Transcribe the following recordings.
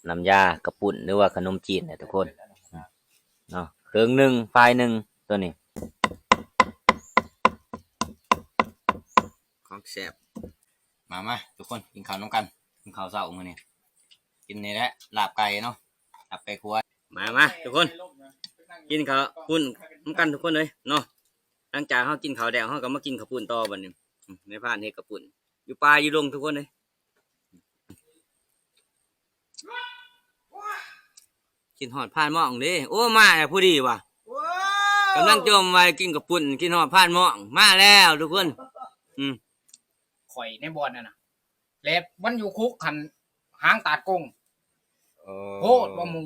น้ำยากระปุ่นหรือว่าขนมจีนเนี่ยทุกคนเนาะเครื่องหนึ่งไฟหนึ่งตัวนี้ของแซ่บมาทุกคนกินข้าวน้ำกันกินข้าวเช้ามื้อนี้กินนี่แหละลาบไก่เนาะลาบไก่ครัวมาทุกคนกินข้าวปุ้นน้ำกันทุกคนเลยเนาะหลังจากเฮากินข้าวแดงเฮาก็มากินข้าวปุ้นต่อบัดนี้ในพานเฮ็ดข้าวปุ้นอยู่ป่าอยู่ลงทุกคนเลยกินหอดผ่านหม้องเด้โอ้มาแล้วผู้ดีว่ะกำลังจมไว้กินข้าวปุ้นกินหอดผ่านหม้องมาแล้วทุกคนข่อยในบ่อนนั่นน่ะเล็บมันอยู่คุกหันหางตาดกงโหดว่าหมู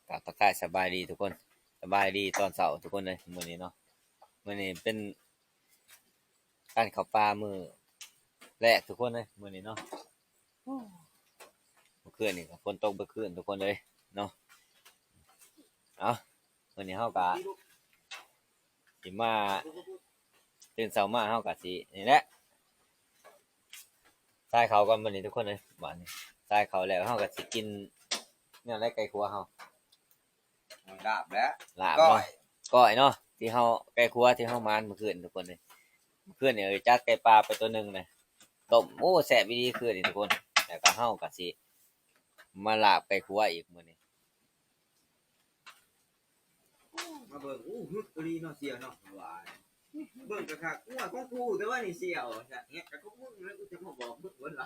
กับทักทายสบายดีทุกคนสบายดีตอนเช้าทุกคนเลยมื้อนี้เนาะมื้อนี้เป็นการเข้าป่ามื้อแรกทุกคนเลยมื้อนี้เนาะเมื่อคืนนี่ฝนตกเมื่อคืนทุกคนเลยเนาะเอามื้อนี้เฮาก็สิมาตื่นเช้ามาเฮาก็สินี่แหละทรายเขาก่อนมื้อนี้ทุกคนเลยบัดนี้ทรายเขาแล้วเฮาก็สิกินเนี่ยได้ไก่ครัวเฮาลาบแล้วลาบก้อยเนาะที่เฮาไก่ครัวที่เฮามานเมื่อคืนทุกคนเลยเมื่อคืนนี่จัดไก่ปลาไปตัวนึงนะต้มโอ้แซ่บดีคืนนี่ทุกคนแล้วก็เฮาก็สิมาลาบไก่ครัวอีกมื้อนี้มาเบิ่งฮึกรีเนาะเสียวเนาะว่าเบิ่งกะคักว่าของกูแต่ว่านี่เสียวซะเงี้ยก็ของมึงแล้วกูจะมาบอกมึงว่าล่ะ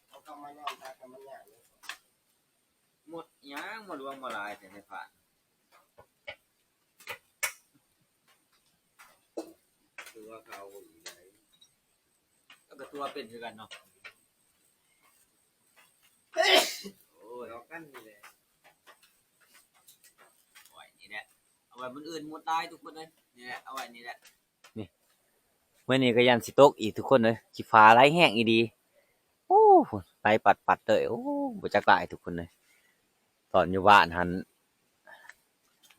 เอากำมายอมตากำมันยากหมดหยังบ่รวมบ่หลายแต่ให้ผ่านคือว่าเขาอีไดแล้วก็ตัวเป็นคือกันเนาะโอ้ยเอากันนี่แหละเอาไว้นี่แหละเอาไว้มื้ออื่นหมดตายทุกคนเลยนี่แหละเอาไว้นี่แหละนี่มื้อนี้ก็ยันสิตกอีกทุกคนเลยสิฟ้าไหลแห้งอีดีโอ้ไหลปัดๆเลยโอ้บ่จักหลายทุกคนเลยตอนอยู่บ้านหัน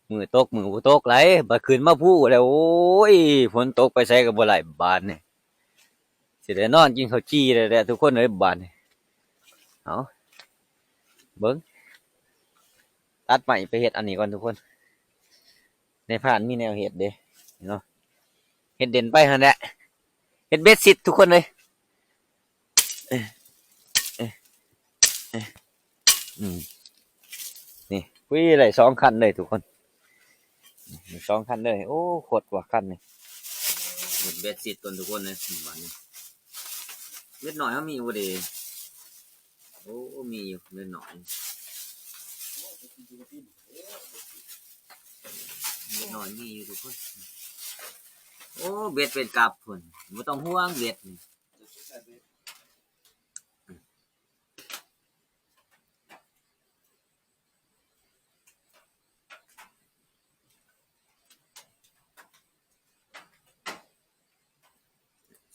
มือตกมือบ่ตกไหลบัดขึ้นมาพู้แล้วโอ้ยฝนตกไปไสก็บ่ไหลบาดนี่สิได้นอนกินข้าวจี้แล้วแหละทุกคนเอ้ยบาดนี่เอาเบิ่งตัดไม้ไปเฮ็ดอันนี้ก่อนทุกคนในพานมีแนวเฮ็ดเด้เนาะเฮ็ดเด่นไปหั่นแหละเฮ็ดเบ็ดซิดทุกคนเลยนี่คุยไหล2คันเลยทุกคน2คันเลยโอ้โคตรกว่าคันนี่เฮ็ดเบ็ดซิดต้นทุกคนเลยบัดนี้เล็กน้อยเขามีบ่เด้โอ้มีอยู่เล็กน้อยเล็กน้อยมีอยู่ทุกคนโอ้เบ็ดเป็นกับพุ่นบ่ต้องห่วงเบ็ดนี่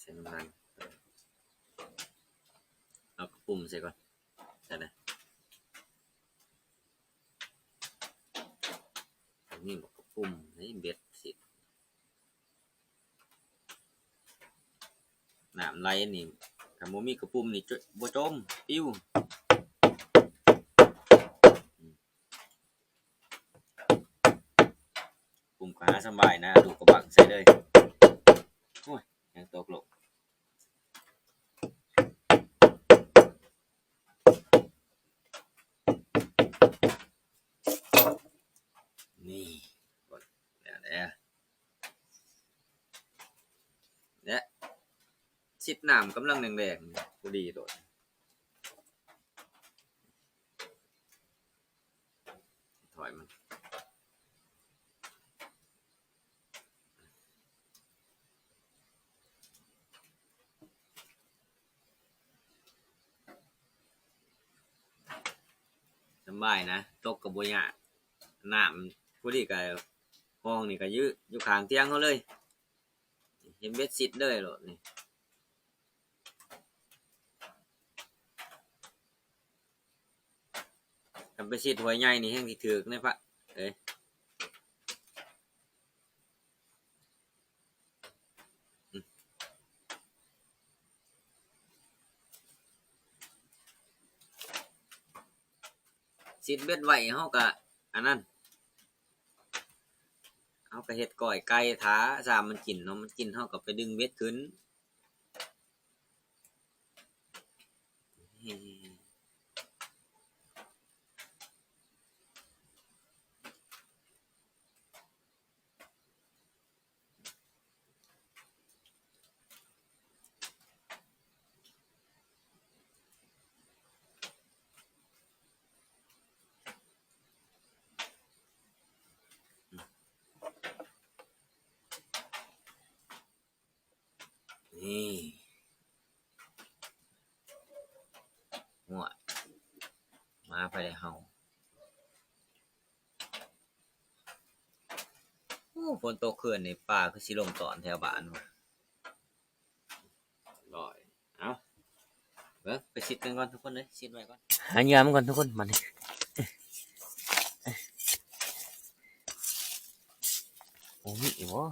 เส้นมันเอาปุ่มใส่ก่อนใส่เลยนี่บอกปุ่มนี่เบ็ดสิน้ำไหลนี่ถ้าบ่มีกระปุ่มนี่บ่จมปิ้วปุ่มก็หาสบายนะดูกระบังใส่เลยโอ้ยยังตกลงนี่กดแล้วเนี่ยชิดน้ำกำลังแดงๆพอดีโดดถอยมันสบายนะตกกับบัวยากน้ำพอดีกับห้องนี่ก็อยู่ข้างเตียงเขาเลยเห็นเบ็ดซิดเลยโหลดนี่ ไปสิหัวใหญ่นี่แห้งที่ถือกนี่พะเอ้ยสิเบ็ดไว้เฮาก็อันนั้นเฮาก็เฮ็ดก้อยไก่ท้าซามมันกินเนาะมันกินเฮาก็ไปดึงเบ็ดขึ้นนี่หัวมาไปเลยเฮาโอ้ฝนตกเขื่อนในป่าคือสิลงตอนแถวบ้านว่ะลอยเอาเบิ่งไปสิกันก่อนทุกคนเลยสิไว้ก่อนหาเหยื่อมันก่อนทุกคนมานี่โอ้มีอีกบ่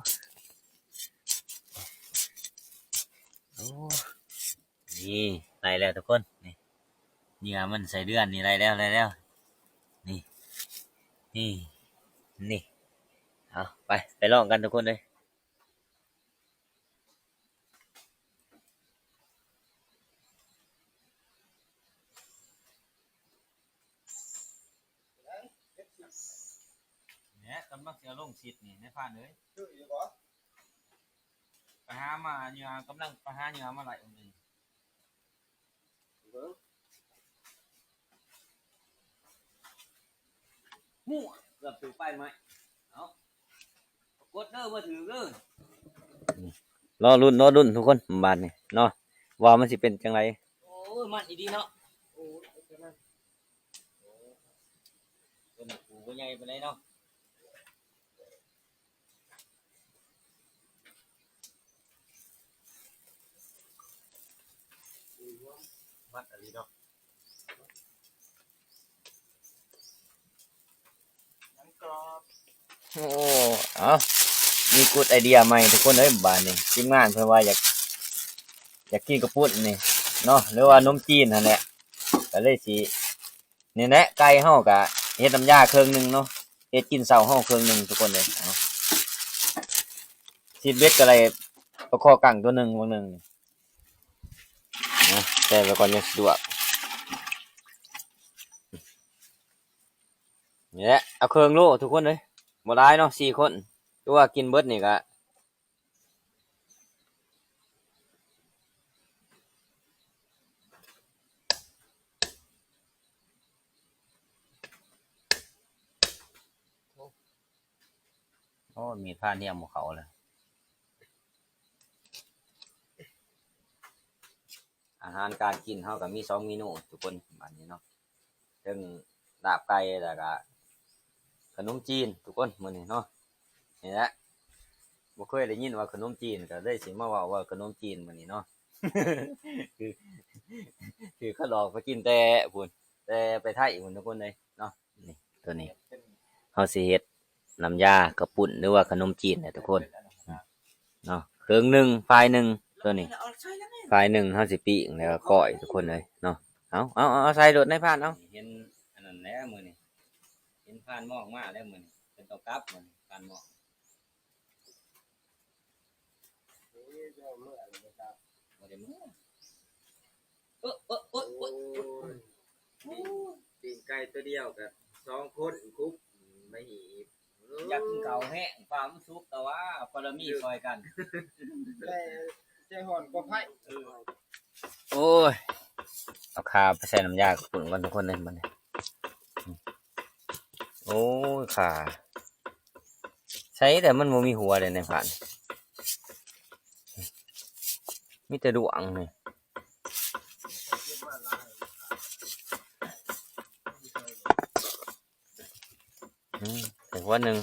โอ้นี่ไล่แล้วทุกคนนี่เหยื่อมันใส่เดือนนี่ไล่แล้วนี่นี่เอาไปลองกันทุกคนเลยเนี่ยกำลังจะลงชิดนี่ในผ่านเลยไปหามาเหยื่อกำลังไปหาเหยื่อมาไหลองค์นึงมั่วเกือบถือไปไหมเอากดเด้อมาถือเด้อรอรุ่นทุกคนบาดนี่เนาะว่ามันสิเป็นจังไรโอ้ยมันอีดีเนาะโอ้ยเป็นปูก็ใหญ่ไปเลยเนาะมัดอะไรเนาะโอ้เอามีกูดไอเดียใหม่ทุกคนเอ้ยบาดนี่ทีมงานเพิ่นว่าอยากกินกระปุ้นนี่เนาะหรือว่านมจีนนั่นแหละก็เลยสินี่แหละไก่เฮาก็เฮ็ดน้ำยาเครื่องนึงเนาะเฮ็ดกินเช้าเฮาเครื่องนึงทุกคนเลยเอาซีดเบ็ดก็เลยประคอกังตัวนึงบางนึงนะแต่ไว้ก่อนยังสะดวกนี่แหละเอาเครื่องโลทุกคนเลยบ่หลายเนาะ4คนตัวกินเบิดนี่ก็โอ้มีผ้าเนี่ยหมู่เขาเลยอาหารการกินเฮาก็มี2เมนูทุกคนบัดนี้เนาะซึ่งลาบไก่แล้วก็ขนมจีนทุกคนมื้อนี้เนาะนี่แหละบ่เคยได้ยินว่าขนมจีนก็เลยสิมาเว้าว่าขนมจีนมื้อนี้เนาะ คือคือเขาหลอกไปกินแต่พุ่นแต่ไปไทยพุ่นทุกคนเลยเนาะนี่ตัวนี้เฮาสิเฮ็ดน้ำยากระปุ่นหรือว่าขนมจีนเนี่ยทุกคนเนาะเครื่องหนึงฝ่ายหนึงตัวนี้ฝ่ายหนึงเฮาสิปิ้งแล้วก็ก้อยทุกคนเลยเนาะเอาใส่โดดในพานเอาเห็นอันนั้นแล้วมื้อนี้เห็นพานหม้อมาแล้วมื้อนี้เป็นตอกลับมื้อนี้พานหม้อบ่ได้มื้อปีนไก่ตัวเดียวกับ2คนคุกไม่หีบ อยากกินข้าวแห้งปลามันสุกแต่ว่าปรมีซอยกัน แต่ใจห่อนกว่าไผ่ โอ้ยเอาขาไปใส่น้ำยาปุ่นกันทุกคนเลยมันโอ้ยขาใช้แต่มันบ่มีหัวเลยในผ่านมีแต่ดวงนี่แต่หัวหนึ่ง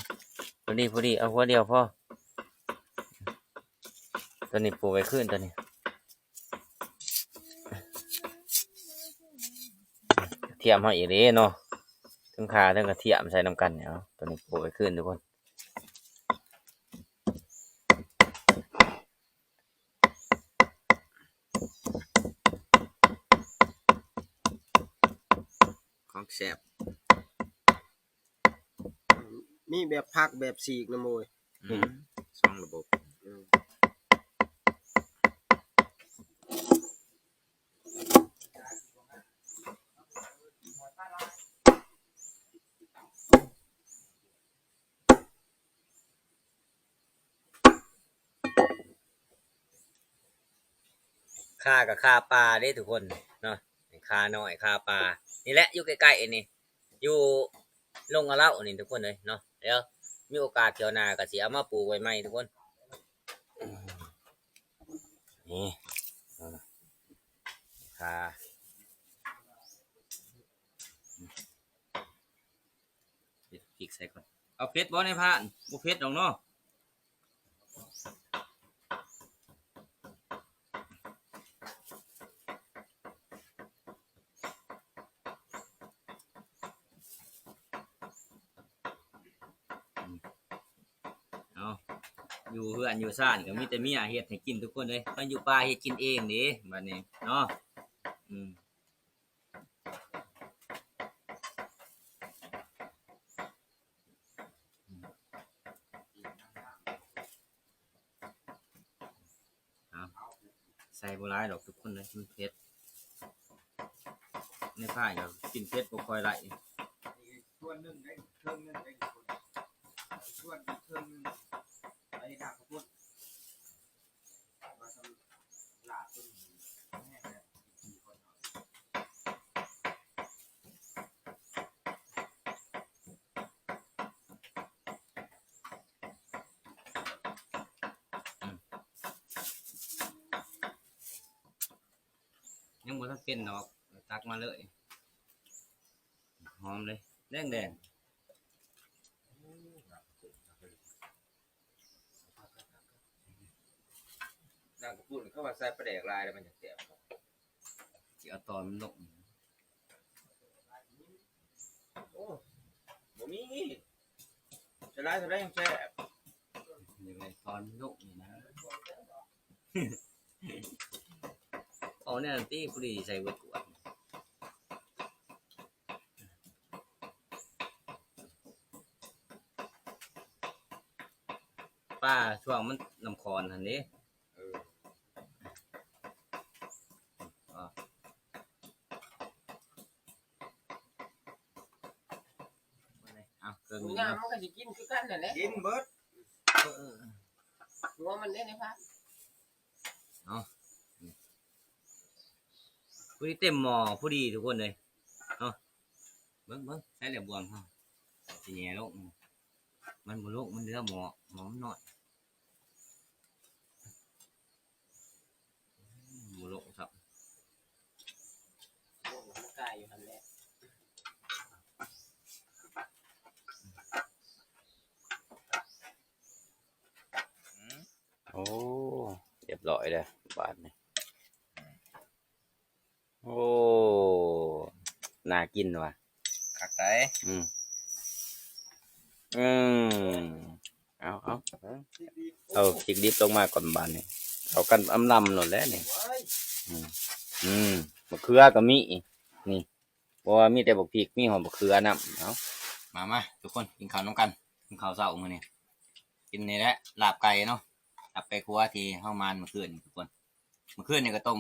พอดีเอาหัวเดียวพอตัวนี้ปูไว้ขึ้นตัวนี้เทียมให้อีกเลยเนาะ ทั้งข่าทั้งกระเทียมใส่น้ำกันเนี่ยเอาตัวนี้โปะไปขึ้นทุกคนของแซ่บ มีแบบพักแบบสีกนะโมย สองระบบค่ากับค่าปลาได้ทุกคนเนาะค่าน้อยค่าปลานี่แหละอยู่ใกล้ๆนี่อยู่ลงกระเล่านี่ทุกคนเลยเนาะเดี๋ยวมีโอกาสเที่ยวหน้าก็สิเอามาปลูกไว้ใหม่ทุกคนนี่ค่าพริกใส่ก่อนเอาเผ็ดบ่ในพานบ่เผ็ดดอกเนาะอยู่เฮือนอยู่ซ่านก็มีแต่เมียเฮ็ดให้กินทุกคนเลยมันอยู่ป่าเฮ็ดกินเองเด้บัดนี้เนาะใส่บ่หลายดอกทุกคนเลยมันเผ็ดในภาคก็กินเผ็ดบ่ค่อยไหล ส่วนหนึ่งได้เครื่องหนึ่งได้คนส่วนอีกเครื่องหนึ่งไปด่างกระพุ้นมาทำลาบต้นแห้งเลย4 คนยังบ่ทันเป็นดอกตักมาเลยหอมเลยแดงด่างกระพุ้นเข้ามาใส่ประเดกลายแล้วมันจะเสียบ สิเอาตอนมันลง โอ้บ่มีจะได้ยังแซ่บ อยู่ในตอนมันลงนี่นะเอาเนี่ยตีพอดีใส่เบิดขวดป้าช่วงมันน้ำคอนหั่นนี้เอาเกิน หมู นี้ ย่าง นะ มันก็สิกินคือกันนั่นแหละ กินเบิด หัวมันได้ในพัก ผู้ที่เต็มหม้อผู้ดีทุกคนเลยเนาะเบิ้งใช้เหลี่ยมบวงเฮาสิแย่ลงมันบ่ลงมันเหลือหม้อมันน้อยบ่ลงครับ มันกายอยู่นั่นแหละ โอ้เรียบร้อยแล้วบาทนี่โอ้น่ากินว่ะ คักไต อืมเอาพริกดิบลงมาก่อนบานนี่เอากันอำลำหน่อยแล้วนี่มะเขือก็มีนี่เพราะว่ามีแต่บักพริกมีหอมบักเขือนํเอามาทุกคนกินข้าวน้ำกันกินข้าวเช้ามื้อนี้กินนี่แหละลาบไก่เนาะลาบไก่ครัวที่เฮามานเมื่อคืนทุกคนเมื่อคืนนี่ก็ต้ม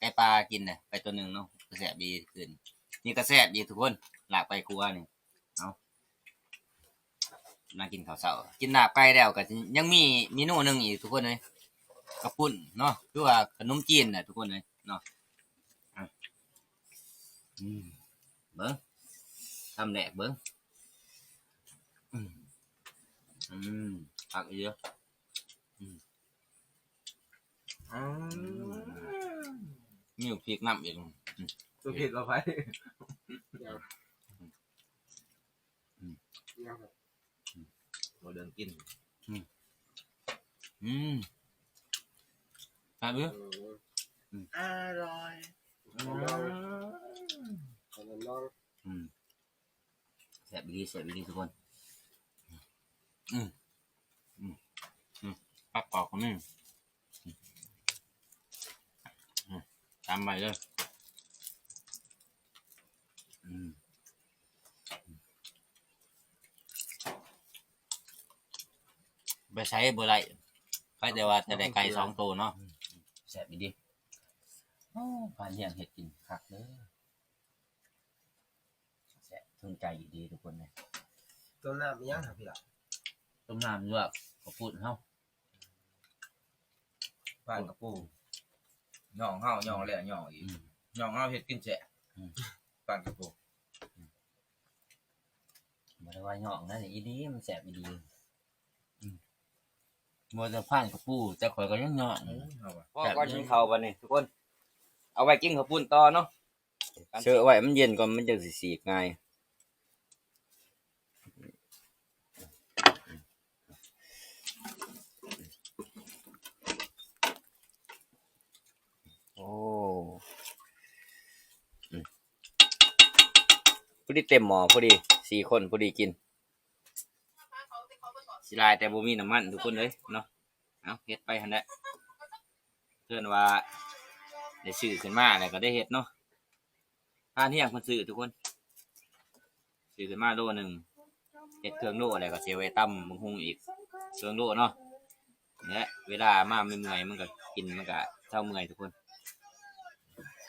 ไก่ปลากินน่ะไปตัวนึงเนาะก็แซ่บดีคืนนี่ก็แซ่บดีทุกคนลาบไก่ครัวนี่เอามากินข้าวเช้ากินลาบไก่แล้วก็ยังมีเมนูนึงอีกทุกคนเลยกระปุ่นเนาะคือว่าขนมจีนน่ะทุกคนเลยเนาะเบิ้งทำแหลกเบิ้งผักเยอะมีพริกน้ำอีก ตัวผิดเราไปเราเดินกินผักเยอะ อร่อยลอง แซ่บดีทุกคนปักกรอกก็มีตามไปเลยไปใช้บ่ไรก็แต่ว่าจะได้ไก่2 ตัวเนาะแซ่บดีผ่านเลี้ยงเห็ดกินคักเด้อแซ่บถึงใจดีทุกคนเลย ต้นน้ำมียังครับพี่ล่ะ ต้มน้ำลวกข้าวปุ้นเฮา บ้านกับปูย่องเฮาย่องแล้วย่องอีกย่องเฮาเฮ็ดกินแฉะบ้านกับปู บ่ได้ว่าเหยอกนะนี่อีดีมันแซ่บอีดีบ่จะผ่านกับปูแต่ข่อยก็ยังเหยอก เอาว่ะ พ่อก่อนกินข้าวบัดนี้ทุกคน เอาไว้กินข้าวปุ้นต่อเนาะเชื่อไว้มันเย็นก่อนมันจะสิสีกง่ายโอ้พอดีเต็มหม้อพอดี4 คนพอดีกินสิลายแต่บ่มีน้ำมันทุกคนเลยเนาะเอาเฮ็ดไปหั่นแหละเพื่อนว่าได้ซื้อขึ้นมาแล้วก็ได้เฮ็ดเนาะผ่านเที่ยงเพิ่นซื้อทุกคนซื้อขึ้นมาโลนึงเฮ็ดเครื่องโลอะไรก็สิไว้ตำบักหุ่งอีกเครื่องโลเนาะและเวลามาเมื่อยๆมันก็กินมันก็เช้าเมื่อยทุกคน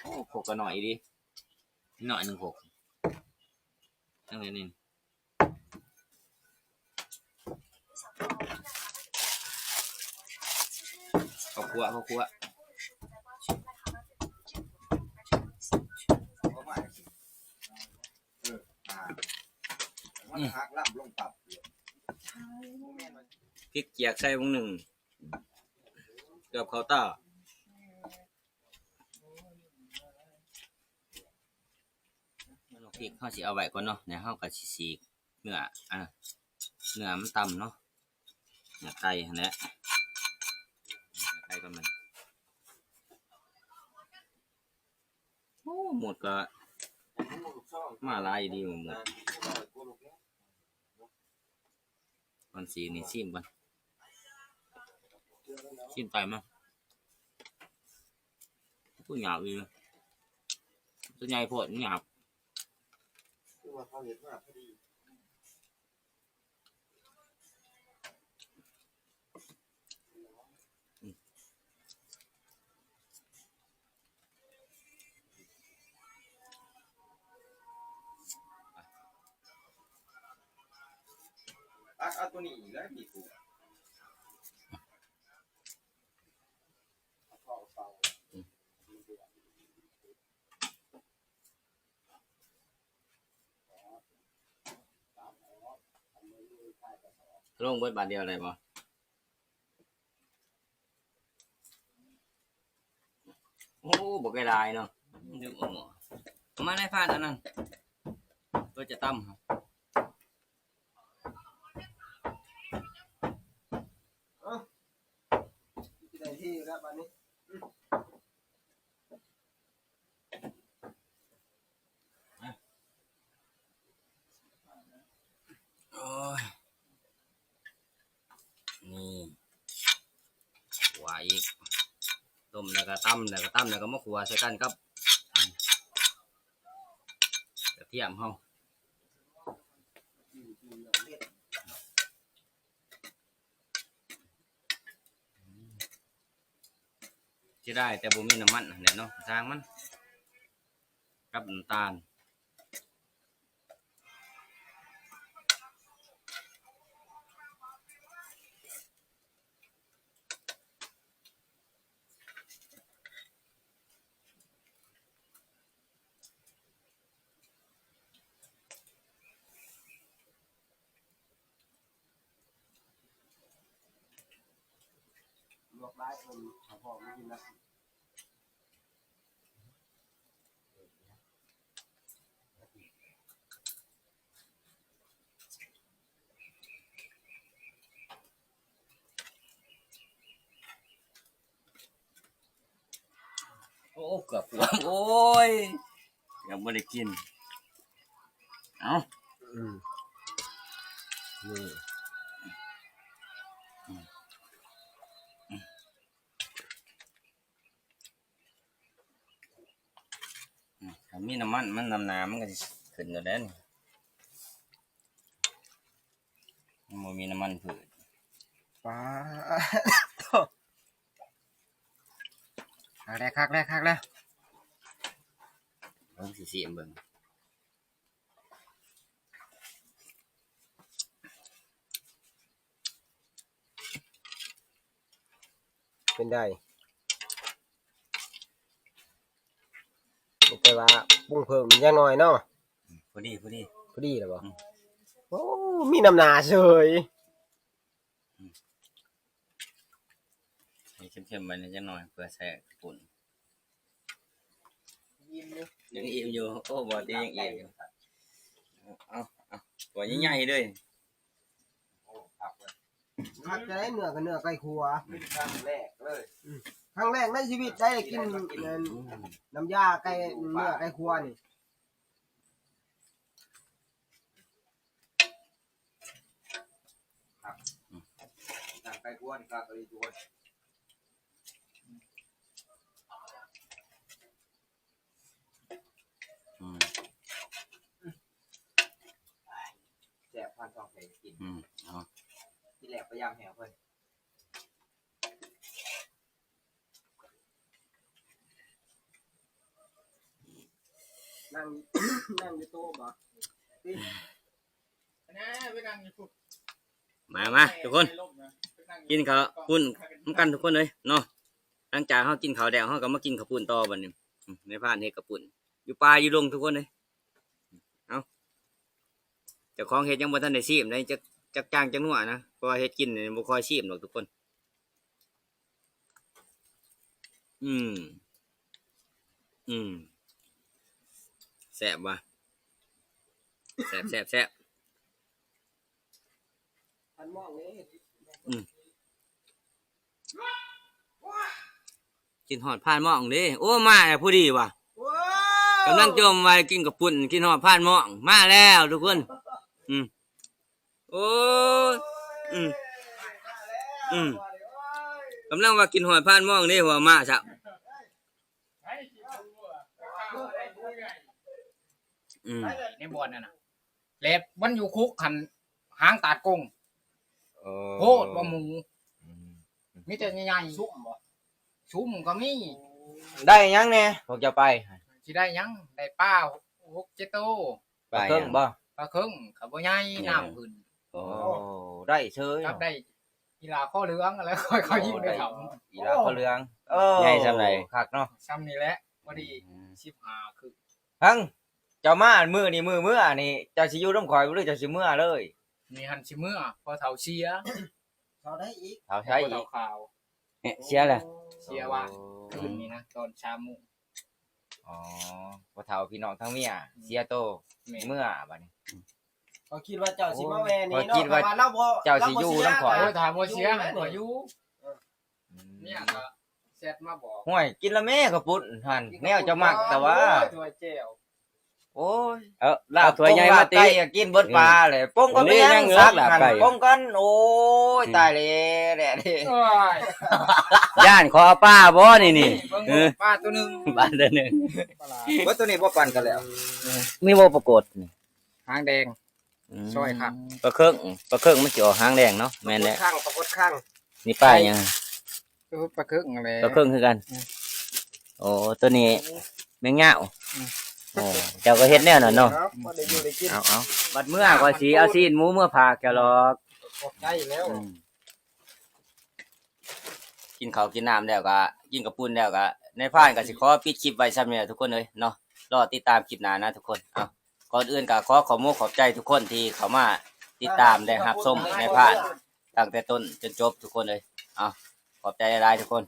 โอ้พกก็หน่อยดิหน่อยนึงพกจังเลยนี่ข้าวคั่ว เอามาสิมันหักล่ำลงตับ พริกเจียกใส่วงหนึ่งเกือบเขาต้าพริกเขาสิเอาไว้ก่อนเนาะเนี่ยเขาก็สิสีกเนื้อเนื้อมันต่ำเนาะเนื้อไก่หั่นแหละไก่ก็มันโอ้หมดก็มาหลายดีหมดก่อนสีนี่ชิมก่อนชิมไก่มาผู้หยาบอีกตัวใหญ่โพดหยาบเอาตัวนี้แล้วมีปูลงเบิดบาทเดียวเลยบ่โอ้บอกไกลายเนาะดึงออกเอามาในพานอันนั้นก็จะตั้มครับ ได้ที่แล้วบัดนี้ โอ้ยนี่หัวอีกต้มแล้วก็ตั้มแล้วก็มาขัวใส่กันครับกระเทียมเฮาจะได้แต่บ่มีน้ำมันเนี่ยเนาะสร้างมันกับน้ำตาลลวกร้ายคนพอไม่กินแล้ว โอ้เกือบหัวโอ้ยยังไม่ได้กินเอา อืมนี่ ถ้ามีน้ำมันมันน้ำมันก็สิขึ้นอยู่แล้วนี่มันบ่มีน้ำมันพืช ป้าคักแล้ว เบิ่งสิเบิ่ง เป็นได้แต่ว่าปรุงเพิ่มอย่างน้อยเนาะ พอดี พอดีแล้วบ่ อืม โอ้มีน้ำหนาเฉย ให้เข้มๆไปนิดจังหน่อยเพื่อใส่ปุ่น ยิ้มอยู่ ยังอิ่มอยู่โอ้บ่ดียังอิ่มอยู่เอาตัวใหญ่ๆเด้ย คักจะได้เนื้อกับเนื้อไก่ครัว เป็นครั้งแรกเลย ครั้งแรกในชีวิตได้กินน้ำยาไก่เนื้อไก่ครัวนี่ ต่างไปกวนครับเลยทุกคน อืม แจกพันสองแผ่นกิน เอา ที่แหลกพยายามแหวเพิ่น นั่ง นั่งอยู่โต๊ะบ่ นะไปนั่งอยู่ปุ๊บ มาทุกคนกินข้าวปุ้นน้ำกันทุกคนเลยเนาะหลังจากเฮากินข้าวแล้วเฮาก็มากินข้าวปุ้นต่อบัดนี้ในพานเฮ็ดข้าวปุ้นอยู่ป่าอยู่ลงทุกคนเลยเอาเจ้าของเฮ็ดยังบ่ทันได้ชิมเลยจักจ้างจักนัวนะเพราะว่าเฮ็ดกินนี่บ่ค่อยชิมหรอกทุกคนอืมแซ่บว่ะแซ่บ พันมองนี่ กินหอดผ่านหมองเด้โอ้มาแล้วผู้ดีว่ะ ว้าว กำลังจมไว้กินกับปุ่นกินหอดผ่านหมองมาแล้วทุกคนโอ้ยกำลังว่ากินหอดผ่านหมองเด้หัวมาซะในบ่อนนั่นน่ะแลบมันอยู่คุกหันหางตาดกงโคตรว่าหมูมีแต่ใหญ่ๆชุ่มบ่ชุ่มก็มี ได้ยังแน่พวกจะไป สิได้หยังได้ป้า6-7โต ไปเครื่องบ่ ปลาครึ่งเขาบ่ใหญ่น้ำขึ้น โอ้ได้เชย ครับได้กีฬาข้อเหลืองอะไรค่อยๆยิงได้ครับ อีลาเขาเรืองใหญ่ซำไหนคักเนาะ ซ้ำนี่แหละพอดี15คือ ทั้งเจ้ามามื้อนี่มื้อนี่เจ้าสิอยู่น้ำข่อยบ่หรือเจ้าสิมื้อเลย มีหันสิเมื่อพอเฒ่าเชีย เขาได้อีก เฒ่าใช้ พอ อี เฒ่าก ข่าว เสียแหละ เชียว่าคืนนี้นะตอนเช้ามุ อ๋อบ่เฒ่าพี่น้องทั้งเมียเสียโตเมื่อบัดนี้ เขาคิดว่าเจ้าสิมาแวนี่ เขา เนาะ คิดว่า แต่เราบ่ เจ้าสิอยู่น้ำข่อย โอ้ถามว่าเชียมันก็อยู่เนี่ยก็เสร็จมาบอก ห่วยกินละแม่กระปุ้นหั่นแนวเจะมักแต่ว่า ถ้วยแก้ว โอ้ย ลาบถ้วยใหญ่มาติ ไก่ก็กินเบิดปลาเลยป้งก็ไม่ นี่ ยั ยัง ง เหลือ ซัก ลาบ หั่น ไก่ ป้งกันโอ้ยตายเลยแหละดิ โอ้ย ย่านขอป้าบ่นี่ เบิ่งป้าตัวหนึง บ้านเด้อหนึง ปลา ว่าตัวนี้บ่ปั่นกันแล้ว มีบ่ปรากฏนี่ หางแดง ซอยครับ ปลาเครื่องมันสิออกหางแดงเนาะแม่นแหละ ข้างปรากฏข้าง นี่ป้ายัง คือปลาครึ่งอะไร ปลาเครื่องคือกัน โอ้ตัวนี้แมงเหง่าโอ้เจ้าก็เฮ็ดแนวนั้นเนาะ ครับบ่ได้อยู่ได้กิน เอาบัดเมื่อก็สิเอาซีนหมูเมื่อผากแกหรอก ตกใจแล้ว กินข้าวกินน้ำแล้วก็กินกับปุ้นแล้วก็ในพานก็สิขอปิดคลิปไว้ซ้ำเนี่ยทุกคนเลยเนาะรอติดตามคลิปหน้านะทุกคนเอาก่อนอื่นก็ขอขอบใจทุกคนที่เข้ามาติดตามได้รับชมในพานตั้งแต่ต้นจนจบทุกคนเลยเอาขอบใจหลายๆทุกคน